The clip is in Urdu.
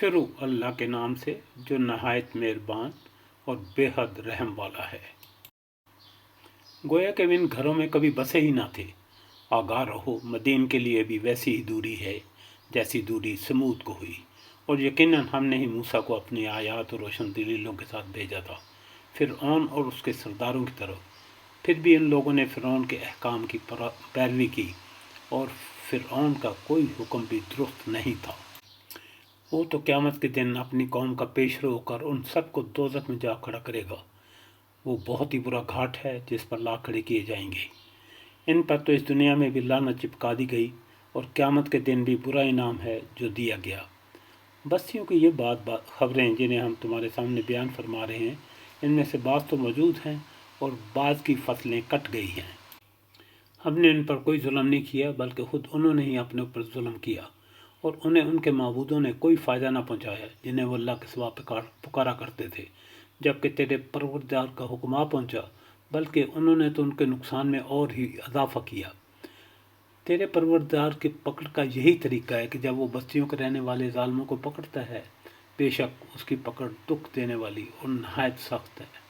شروع اللہ کے نام سے جو نہایت مہربان اور بے حد رحم والا ہے۔ گویا کہ ان گھروں میں کبھی بسے ہی نہ تھے۔ آگاہ رہو، مدین کے لیے بھی ویسی ہی دوری ہے جیسی دوری سمود کو ہوئی، اور یقیناً ہم نے ہی موسیٰ کو اپنی آیات اور روشن دلیلوں کے ساتھ بھیجا تھا فرعون اور اس کے سرداروں کی طرف۔ پھر بھی ان لوگوں نے فرعون کے احکام کی پیروی کی، اور فرعون کا کوئی حکم بھی درست نہیں تھا۔ وہ تو قیامت کے دن اپنی قوم کا پیش رو ہو کر ان سب کو دوزخ میں جا کھڑا کرے گا۔ وہ بہت ہی برا گھاٹ ہے جس پر لا کھڑے کیے جائیں گے۔ ان پر تو اس دنیا میں بھی لعنت چپکا دی گئی، اور قیامت کے دن بھی برا انعام ہے جو دیا گیا۔ بستیوں کی یہ خبریں جنہیں ہم تمہارے سامنے بیان فرما رہے ہیں، ان میں سے بعض تو موجود ہیں اور بعض کی فصلیں کٹ گئی ہیں۔ ہم نے ان پر کوئی ظلم نہیں کیا، بلکہ خود انہوں نے ہی اپنے اوپر ظلم کیا، اور انہیں ان کے معبودوں نے کوئی فائدہ نہ پہنچایا جنہیں وہ اللہ کے سوا پکارا کرتے تھے۔ جبکہ تیرے پروردگار کا حکم آ پہنچا، بلکہ انہوں نے تو ان کے نقصان میں اور ہی اضافہ کیا۔ تیرے پروردگار کی پکڑ کا یہی طریقہ ہے کہ جب وہ بستیوں کے رہنے والے ظالموں کو پکڑتا ہے، بے شک اس کی پکڑ دکھ دینے والی اور نہایت سخت ہے۔